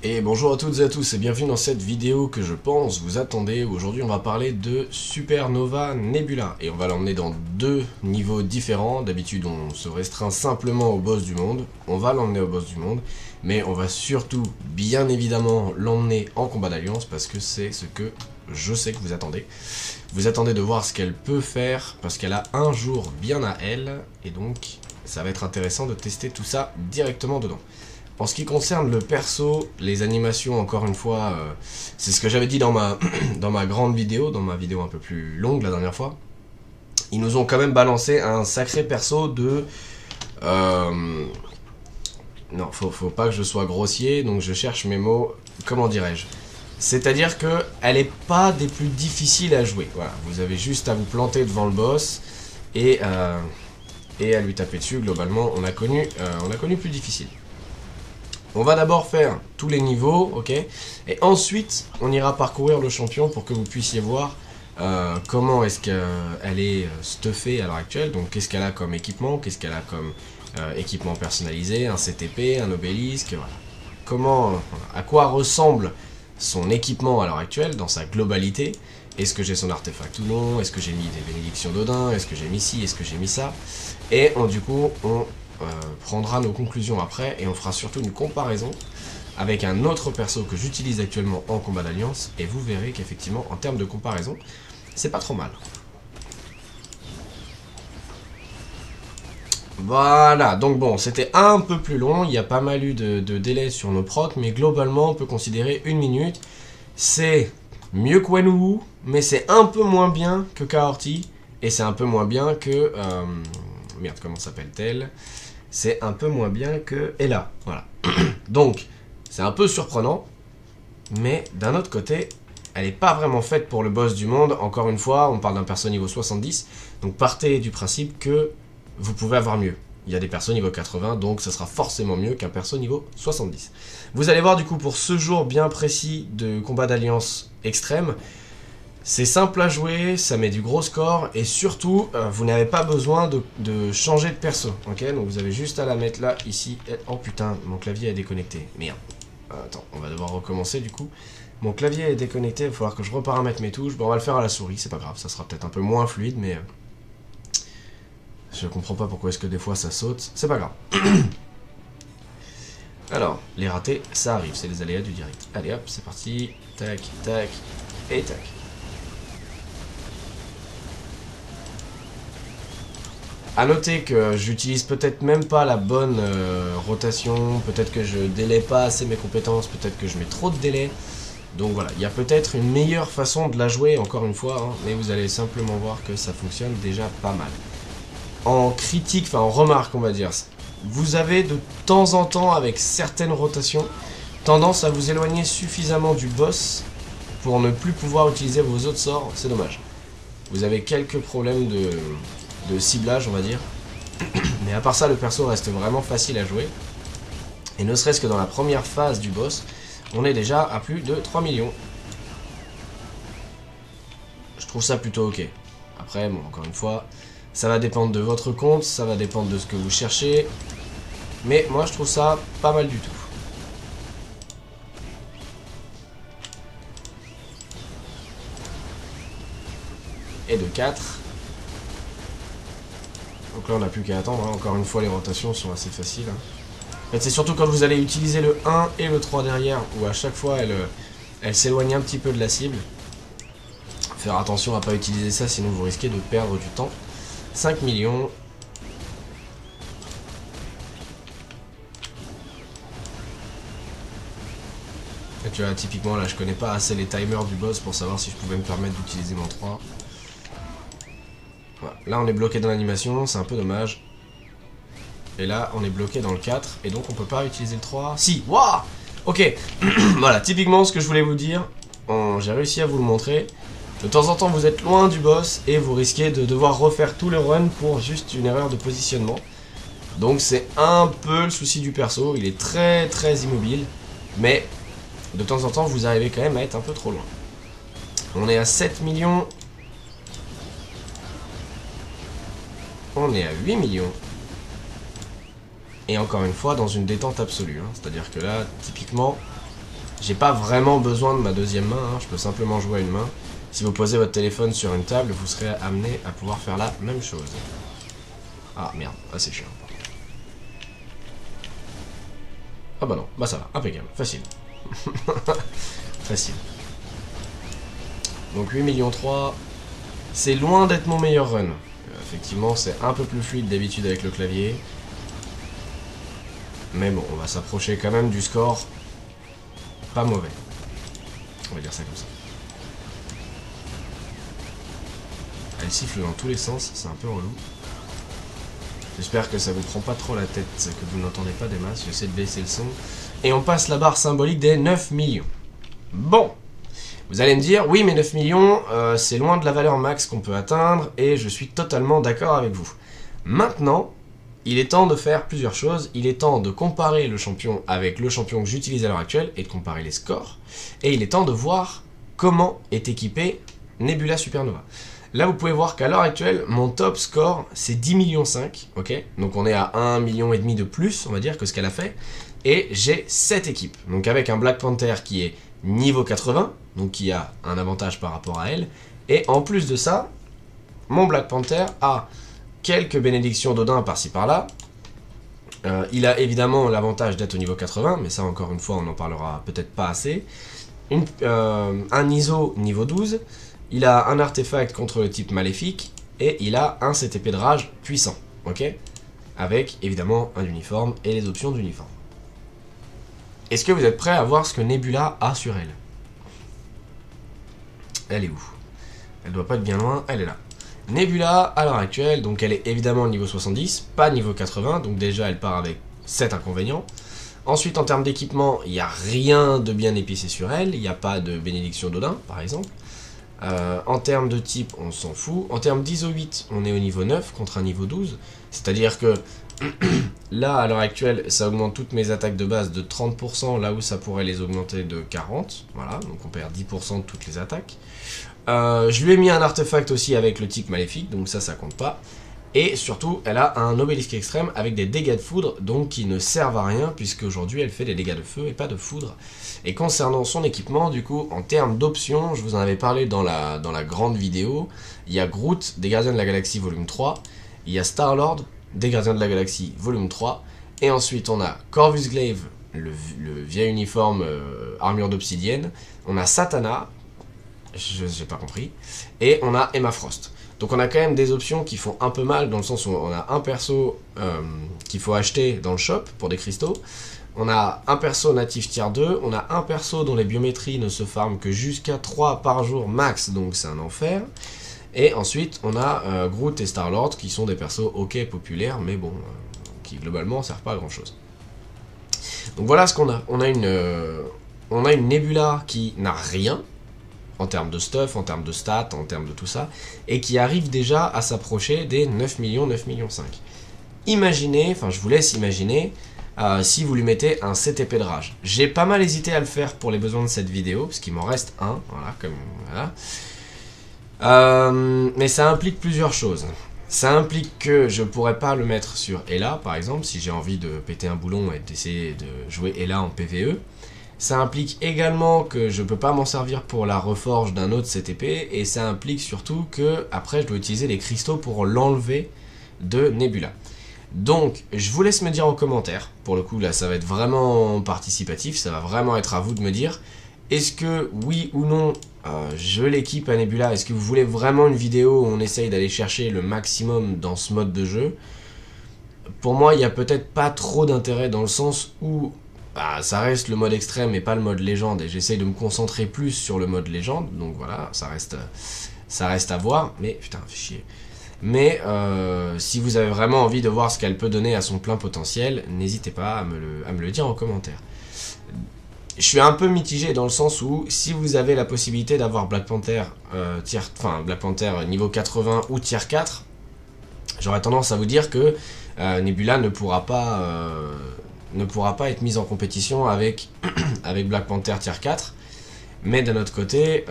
Et bonjour à toutes et à tous et bienvenue dans cette vidéo que je pense vous attendez. Aujourd'hui on va parler de Supernova Nebula et on va l'emmener dans deux niveaux différents. D'habitude on se restreint simplement au boss du monde, on va l'emmener au boss du monde, mais on va surtout bien évidemment l'emmener en combat d'alliance parce que c'est ce que je sais que vous attendez. Vous attendez de voir ce qu'elle peut faire parce qu'elle a un jour bien à elle et donc ça va être intéressant de tester tout ça directement dedans. En ce qui concerne le perso, les animations, encore une fois, c'est ce que j'avais dit dans ma, dans ma grande vidéo, dans ma vidéo un peu plus longue la dernière fois. Ils nous ont quand même balancé un sacré perso de... Non, faut pas que je sois grossier, donc je cherche mes mots, comment dirais-je. C'est-à-dire que elle est pas des plus difficiles à jouer. Voilà, vous avez juste à vous planter devant le boss et à lui taper dessus. Globalement, on a connu plus difficile. On va d'abord faire tous les niveaux, ok, et ensuite on ira parcourir le champion pour que vous puissiez voir comment est-ce qu'elle est stuffée à l'heure actuelle. Donc qu'est-ce qu'elle a comme équipement, qu'est-ce qu'elle a comme équipement personnalisé, un CTP, un obélisque, voilà. Comment, à quoi ressemble son équipement à l'heure actuelle dans sa globalité. Est-ce que j'ai son artefact ou non, est-ce que j'ai mis des bénédictions d'Odin, est-ce que j'ai mis ci, est-ce que j'ai mis ça. Et du coup on prendra nos conclusions après et on fera surtout une comparaison avec un autre perso que j'utilise actuellement en combat d'alliance et vous verrez qu'effectivement en termes de comparaison c'est pas trop mal. Voilà, donc bon, c'était un peu plus long, il y a pas mal eu de délai sur nos procs, mais globalement on peut considérer 1 minute. C'est mieux que Wenwu, mais c'est un peu moins bien que Kaorti, et c'est un peu moins bien que... merde, comment s'appelle-t-elle? C'est un peu moins bien que Ella, voilà. Donc, c'est un peu surprenant, mais d'un autre côté, elle n'est pas vraiment faite pour le boss du monde. Encore une fois, on parle d'un perso niveau 70, donc partez du principe que vous pouvez avoir mieux. Il y a des persos niveau 80, donc ça sera forcément mieux qu'un perso niveau 70. Vous allez voir du coup pour ce jour bien précis de combat d'alliance extrême, c'est simple à jouer, ça met du gros score et surtout vous n'avez pas besoin de changer de perso, ok? Donc vous avez juste à la mettre là, ici. Oh putain, mon clavier est déconnecté, merde. Attends, on va devoir recommencer du coup. Mon clavier est déconnecté, il va falloir que je reparamètre mes touches. Bon, on va le faire à la souris, c'est pas grave, ça sera peut-être un peu moins fluide, mais je comprends pas pourquoi est-ce que des fois ça saute, c'est pas grave. Alors, les ratés, ça arrive, c'est les aléas du direct. Allez hop, c'est parti, tac, tac, et tac. A noter que j'utilise peut-être même pas la bonne rotation, peut-être que je délaie pas assez mes compétences, peut-être que je mets trop de délai. Donc voilà, il y a peut-être une meilleure façon de la jouer, encore une fois, hein, mais vous allez simplement voir que ça fonctionne déjà pas mal. En critique, enfin en remarque on va dire, vous avez de temps en temps avec certaines rotations tendance à vous éloigner suffisamment du boss pour ne plus pouvoir utiliser vos autres sorts, c'est dommage. Vous avez quelques problèmes de ciblage on va dire, mais à part ça le perso reste vraiment facile à jouer et ne serait-ce que dans la première phase du boss on est déjà à plus de 3 millions. Je trouve ça plutôt ok. Après bon, encore une fois ça va dépendre de votre compte, ça va dépendre de ce que vous cherchez, mais moi je trouve ça pas mal du tout. Et de 4. Donc là on n'a plus qu'à attendre, hein. Encore une fois les rotations sont assez faciles, hein. En fait c'est surtout quand vous allez utiliser le 1 et le 3 derrière, où à chaque fois elle s'éloigne un petit peu de la cible. Faire attention à pas utiliser ça, sinon vous risquez de perdre du temps. 5 millions. Et tu vois typiquement là je connais pas assez les timers du boss pour savoir si je pouvais me permettre d'utiliser mon 3. Voilà. Là on est bloqué dans l'animation, c'est un peu dommage. Et là on est bloqué dans le 4 et donc on peut pas utiliser le 3. Si, waouh. Ok. Voilà, typiquement ce que je voulais vous dire, j'ai réussi à vous le montrer. De temps en temps vous êtes loin du boss et vous risquez de devoir refaire tout le run pour juste une erreur de positionnement. Donc c'est un peu le souci du perso, il est très très immobile, mais de temps en temps vous arrivez quand même à être un peu trop loin. On est à 7 millions. On est à 8 millions. Et encore une fois dans une détente absolue, hein. C'est à dire que là typiquement J'ai pas vraiment besoin de ma deuxième main, hein, je peux simplement jouer à une main. Si vous posez votre téléphone sur une table, vous serez amené à pouvoir faire la même chose. Ah merde, ah c'est chiant. Ah bah non, bah ça va, impeccable, facile. Facile. Donc 8 millions 3, c'est loin d'être mon meilleur run. Effectivement, c'est un peu plus fluide d'habitude avec le clavier. Mais bon, on va s'approcher quand même du score. Pas mauvais. On va dire ça comme ça. Elle siffle dans tous les sens, c'est un peu relou. J'espère que ça vous prend pas trop la tête, que vous n'entendez pas des masses. J'essaie de baisser le son. Et on passe la barre symbolique des 9 millions. Bon. Vous allez me dire, oui mais 9 millions, c'est loin de la valeur max qu'on peut atteindre, et je suis totalement d'accord avec vous. Maintenant, il est temps de faire plusieurs choses. Il est temps de comparer le champion avec le champion que j'utilise à l'heure actuelle, et de comparer les scores. Et il est temps de voir comment est équipé Nebula Supernova. Là, vous pouvez voir qu'à l'heure actuelle, mon top score, c'est 10 millions 5, ok? Donc on est à 1,5 million de plus, on va dire, que ce qu'elle a fait. Et j'ai 7 équipes. Donc avec un Black Panther qui est niveau 80, donc qui a un avantage par rapport à elle. Et en plus de ça, mon Black Panther a quelques bénédictions d'Odin par-ci par-là. Il a évidemment l'avantage d'être au niveau 80, mais ça encore une fois on n'en parlera peut-être pas assez. Un ISO niveau 12, il a un artefact contre le type maléfique, et il a un CTP de rage puissant, ok? Avec évidemment un uniforme et les options d'uniforme. Est-ce que vous êtes prêts à voir ce que Nebula a sur elle? Elle est où? Elle doit pas être bien loin, elle est là. Nebula, à l'heure actuelle, donc elle est évidemment niveau 70, pas niveau 80, donc déjà elle part avec 7 inconvénients. Ensuite, en termes d'équipement, il n'y a rien de bien épicé sur elle, il n'y a pas de bénédiction d'Odin, par exemple. En termes de type, on s'en fout. En termes d'ISO 8, on est au niveau 9 contre un niveau 12, c'est-à-dire que là, à l'heure actuelle, ça augmente toutes mes attaques de base de 30%, là où ça pourrait les augmenter de 40%. Voilà, donc on perd 10% de toutes les attaques. Je lui ai mis un artefact aussi avec le tic maléfique, donc ça compte pas. Et surtout, elle a un obélisque extrême avec des dégâts de foudre, donc qui ne servent à rien, puisque aujourd'hui elle fait des dégâts de feu et pas de foudre. Et concernant son équipement, du coup, en termes d'options, je vous en avais parlé dans la grande vidéo, il y a Groot des Gardiens de la Galaxie volume 3, il y a Star-Lord des Gardiens de la Galaxie volume 3, et ensuite on a Corvus Glaive, le vieil uniforme armure d'obsidienne, on a Satana, j'ai pas compris, et on a Emma Frost. Donc on a quand même des options qui font un peu mal, dans le sens où on a un perso qu'il faut acheter dans le shop pour des cristaux, on a un perso natif tier 2, on a un perso dont les biométries ne se farment que jusqu'à 3 par jour max, donc c'est un enfer. Et ensuite on a Groot et Star-Lord qui sont des persos ok populaires, mais bon, qui globalement servent pas à grand chose. Donc voilà ce qu'on a. On a une Nebula qui n'a rien, en termes de stuff, en termes de stats, en termes de tout ça, et qui arrive déjà à s'approcher des 9 millions, 9 millions 5. Imaginez, enfin je vous laisse imaginer, si vous lui mettez un CTP de rage. J'ai pas mal hésité à le faire pour les besoins de cette vidéo, parce qu'il m'en reste un, voilà, comme voilà. Mais ça implique plusieurs choses. Ça implique que je pourrais pas le mettre sur Ella, par exemple, si j'ai envie de péter un boulon et d'essayer de jouer Ella en PvE. Ça implique également que je peux pas m'en servir pour la reforge d'un autre CTP, et ça implique surtout que après je dois utiliser les cristaux pour l'enlever de Nebula. Donc je vous laisse me dire en commentaire, pour le coup là ça va être vraiment participatif, ça va vraiment être à vous de me dire, est-ce que oui ou non je l'équipe à Nebula, est-ce que vous voulez vraiment une vidéo où on essaye d'aller chercher le maximum dans ce mode de jeu? Pour moi il n'y a peut-être pas trop d'intérêt dans le sens où ça reste le mode extrême et pas le mode légende, et j'essaye de me concentrer plus sur le mode légende, donc voilà, ça reste à voir, mais putain, fait chier. Mais si vous avez vraiment envie de voir ce qu'elle peut donner à son plein potentiel, n'hésitez pas à me le dire en commentaire. Je suis un peu mitigé dans le sens où, si vous avez la possibilité d'avoir Black Panther, Black Panther niveau 80 ou tier 4, j'aurais tendance à vous dire que Nebula ne pourra pas être mise en compétition avec Black Panther tier 4, mais d'un autre côté,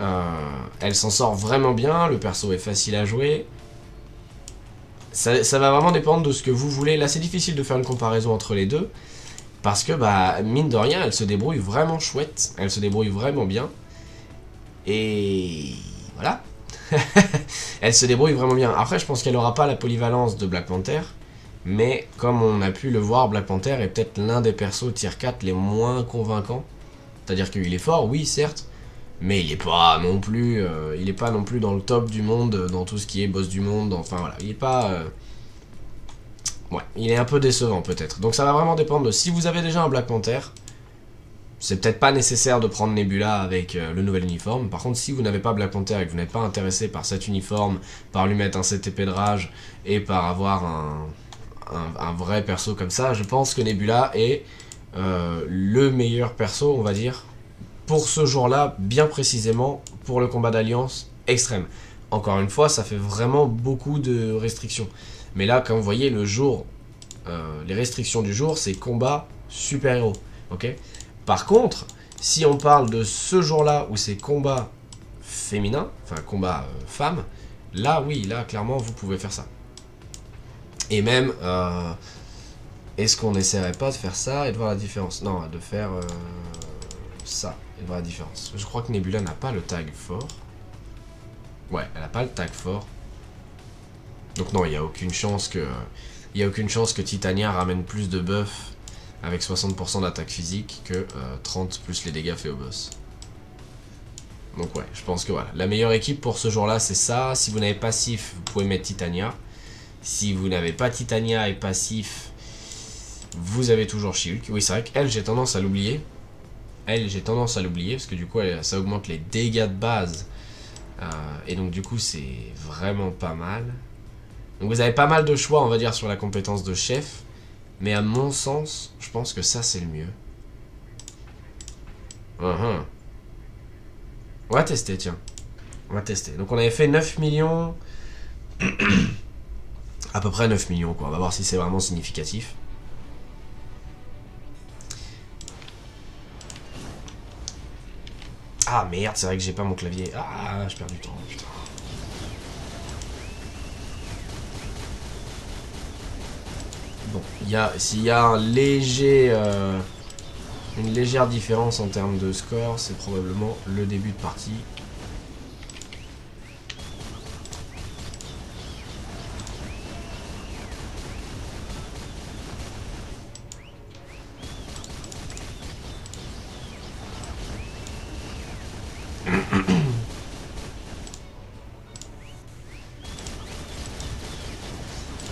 elle s'en sort vraiment bien, le perso est facile à jouer. Ça va vraiment dépendre de ce que vous voulez. Là c'est difficile de faire une comparaison entre les deux, Parce que, bah, mine de rien, elle se débrouille vraiment chouette. Elle se débrouille vraiment bien. Et voilà. Elle se débrouille vraiment bien. Après, je pense qu'elle n'aura pas la polyvalence de Black Panther. Mais comme on a pu le voir, Black Panther est peut-être l'un des persos tier 4 les moins convaincants. C'est-à-dire qu'il est fort, oui, certes. Mais il est pas non plus, dans le top du monde, dans tout ce qui est boss du monde. Enfin voilà, il est pas... ouais, il est un peu décevant peut-être. Donc ça va vraiment dépendre de si vous avez déjà un Black Panther. C'est peut-être pas nécessaire de prendre Nebula avec le nouvel uniforme. Par contre, si vous n'avez pas Black Panther et que vous n'êtes pas intéressé par cet uniforme, par lui mettre un CTP de rage et par avoir un vrai perso comme ça, je pense que Nebula est le meilleur perso, on va dire, pour ce jour-là, bien précisément, pour le combat d'alliance extrême. Encore une fois, ça fait vraiment beaucoup de restrictions. Mais là, comme vous voyez, le jour, les restrictions du jour, c'est combat super-héros. Ok ? Par contre, si on parle de ce jour-là où c'est combat féminin, enfin combat femme, là oui, là clairement vous pouvez faire ça. Et même, est-ce qu'on n'essaierait pas de faire ça et de voir la différence? Non, de faire ça et de voir la différence. Je crois que Nebula n'a pas le tag fort. Ouais, elle n'a pas le tag fort. Donc non, il n'y a aucune chance que Titania ramène plus de buff avec 60% d'attaque physique que 30 plus les dégâts faits au boss. Donc ouais, je pense que voilà. La meilleure équipe pour ce jour-là, c'est ça. Si vous n'avez passif, vous pouvez mettre Titania. Si vous n'avez pas Titania et passif, vous avez toujours She-Hulk. Oui, c'est vrai qu'elle, j'ai tendance à l'oublier. Parce que du coup, ça augmente les dégâts de base. Et donc du coup, c'est vraiment pas mal. Donc vous avez pas mal de choix, on va dire, sur la compétence de chef. Mais à mon sens, je pense que ça, c'est le mieux. On va tester, tiens. On va tester. Donc on avait fait 9 millions. À peu près 9 millions, quoi. On va voir si c'est vraiment significatif. Ah merde, c'est vrai que j'ai pas mon clavier. Ah, je perds du temps, putain. Bon, s'il y a une légère différence en termes de score, c'est probablement le début de partie.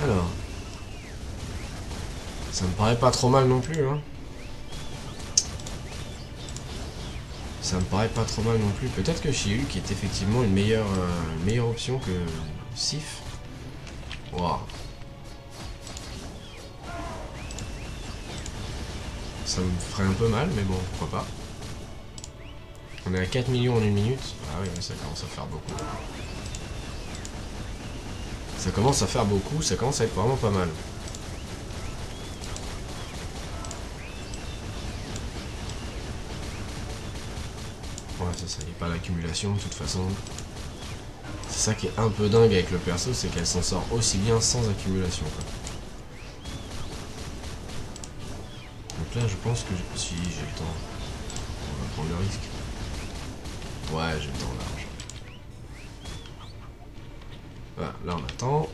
Alors, ça me paraît pas trop mal non plus, hein. Ça me paraît pas trop mal non plus. Peut-être que She-Hulk est effectivement une meilleure option que Sif. Waouh. Ça me ferait un peu mal, mais bon, pourquoi pas. On est à 4 millions en 1 minute. Ah oui, ça commence à faire beaucoup. Ça commence à faire beaucoup, ça commence à être vraiment pas mal. Ouais, c'est ça, il n'y a pas l'accumulation de toute façon. C'est ça qui est un peu dingue avec le perso, c'est qu'elle s'en sort aussi bien sans accumulation, quoi. Donc là, je pense que si j'ai le temps, on va prendre le risque. Ouais, j'ai le temps large. Voilà, là on attend.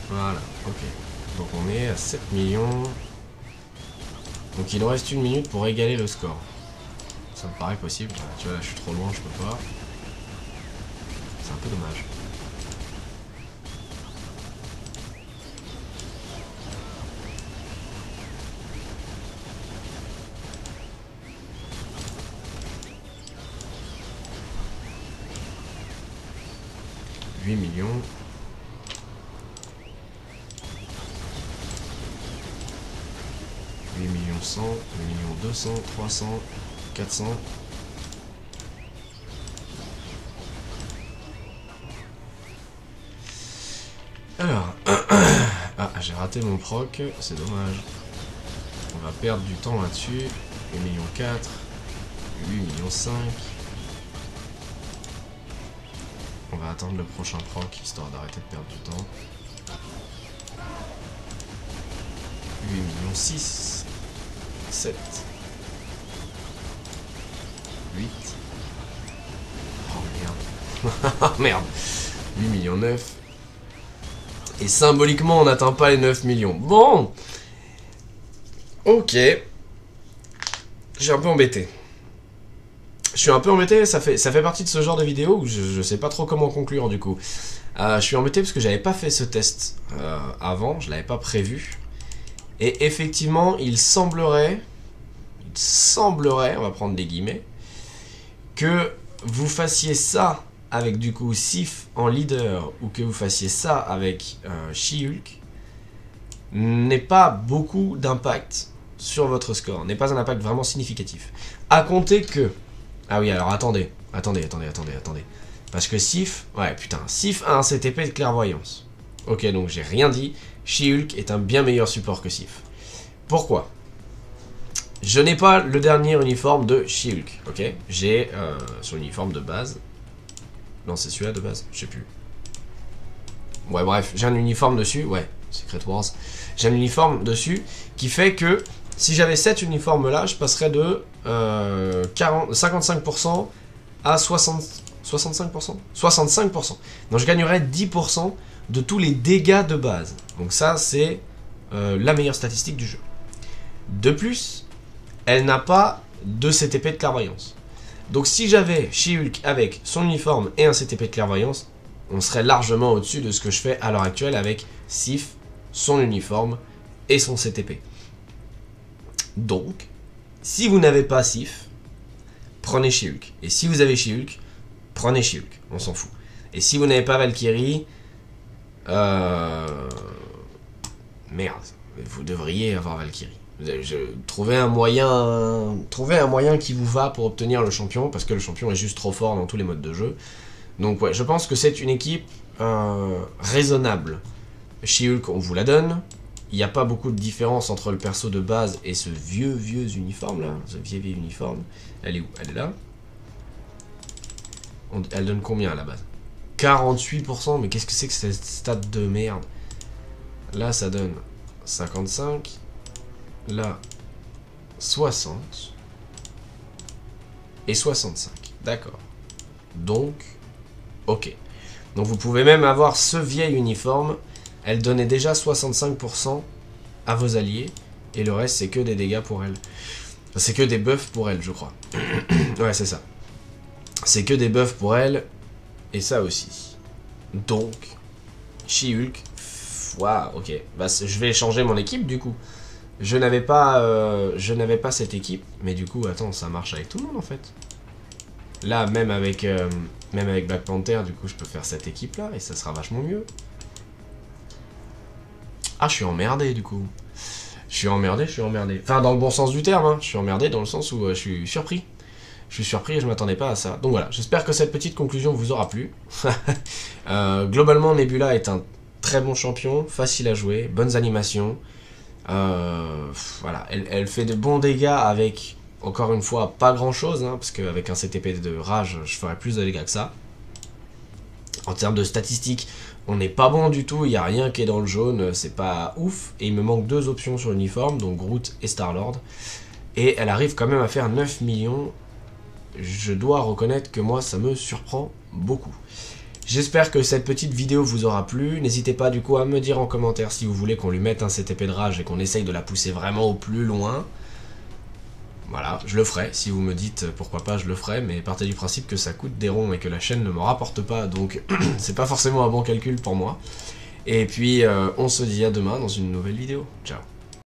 Voilà, ok. Donc on est à 7 millions. Donc il nous reste 1 minute pour égaler le score. Ça me paraît possible. Tu vois, là je suis trop loin, je peux pas. C'est un peu dommage. « 8 millions. » 8 millions 100, 8 millions 200, 300, 400. Alors, ah, j'ai raté mon proc, c'est dommage. On va perdre du temps là-dessus. 8 millions 4, 8 millions 5. On va attendre le prochain proc, histoire d'arrêter de perdre du temps. 8 millions 6. 7. 8. Oh merde. Merde. 8 millions 9. Et symboliquement, on n'atteint pas les 9 millions. Bon. Ok. Je suis un peu embêté. Je suis un peu embêté, ça fait partie de ce genre de vidéo où je sais pas trop comment conclure du coup. Je suis embêté parce que j'avais pas fait ce test avant, je l'avais pas prévu. Et effectivement, il semblerait, on va prendre des guillemets, que vous fassiez ça avec du coup Sif en leader ou que vous fassiez ça avec She-Hulk n'ait pas beaucoup d'impact sur votre score, n'est pas un impact vraiment significatif. À compter que... Ah oui, alors attendez. Parce que Sif... Ouais, putain, Sif a un CTP de clairvoyance. Ok, donc j'ai rien dit. She-Hulk est un bien meilleur support que Sif. Pourquoi? Je n'ai pas le dernier uniforme de She-Hulk, ok? J'ai son uniforme de base. Non, c'est celui-là de base, je sais plus. Ouais, bref, j'ai un uniforme dessus. Ouais, Secret Wars. J'ai un uniforme dessus qui fait que si j'avais cet uniforme-là, je passerais de 55% à 65%. 65%. Donc je gagnerais 10% de tous les dégâts de base. Donc ça, c'est la meilleure statistique du jeu. De plus, elle n'a pas de CTP de clairvoyance. Donc si j'avais She-Hulk avec son uniforme et un CTP de clairvoyance, on serait largement au-dessus de ce que je fais à l'heure actuelle avec Sif, son uniforme et son CTP. Donc, si vous n'avez pas Sif, prenez She-Hulk. Et si vous avez She-Hulk, prenez She-Hulk. On s'en fout. Et si vous n'avez pas Valkyrie, merde, vous devriez avoir Valkyrie. Trouvez un moyen qui vous va pour obtenir le champion, parce que le champion est juste trop fort dans tous les modes de jeu. Donc ouais, je pense que c'est une équipe raisonnable. She-Hulk, on vous la donne. Il n'y a pas beaucoup de différence entre le perso de base et ce vieux uniforme là. Ce vieux uniforme. Elle est où? Elle est là. Elle donne combien à la base? 48%, mais qu'est-ce que c'est que cette stat de merde? Là, ça donne 55. Là, 60. Et 65. D'accord. Donc, ok. Donc vous pouvez même avoir ce vieil uniforme. Elle donnait déjà 65% à vos alliés. Et le reste, c'est que des dégâts pour elle. C'est que des buffs pour elle, je crois. Ouais, c'est ça. C'est que des buffs pour elle. Et ça aussi. Donc, She-Hulk. Waouh, ok. Bah, je vais changer mon équipe, du coup. Je n'avais pas cette équipe. Mais du coup, attends, ça marche avec tout le monde, en fait. Là, même avec Black Panther, du coup, je peux faire cette équipe-là. Et ça sera vachement mieux. Ah, je suis emmerdé, du coup. Je suis emmerdé. Enfin, dans le bon sens du terme, hein. Je suis emmerdé dans le sens où je suis surpris. Je suis surpris et je m'attendais pas à ça. Donc voilà, j'espère que cette petite conclusion vous aura plu. Globalement, Nebula est un très bon champion, facile à jouer, bonnes animations. Voilà, elle fait de bons dégâts avec, encore une fois, pas grand chose, hein, parce qu'avec un CTP de rage, je ferais plus de dégâts que ça. En termes de statistiques, on n'est pas bon du tout, il n'y a rien qui est dans le jaune, c'est pas ouf. Et il me manque 2 options sur l'uniforme, donc Groot et Star-Lord. Et elle arrive quand même à faire 9 millions. Je dois reconnaître que moi, ça me surprend beaucoup. J'espère que cette petite vidéo vous aura plu. N'hésitez pas du coup à me dire en commentaire si vous voulez qu'on lui mette un CTP de rage et qu'on essaye de la pousser vraiment au plus loin. Voilà, je le ferai. Si vous me dites pourquoi pas, je le ferai. Mais partez du principe que ça coûte des ronds et que la chaîne ne me rapporte pas. Donc, c'est pas forcément un bon calcul pour moi. Et puis, on se dit à demain dans une nouvelle vidéo. Ciao.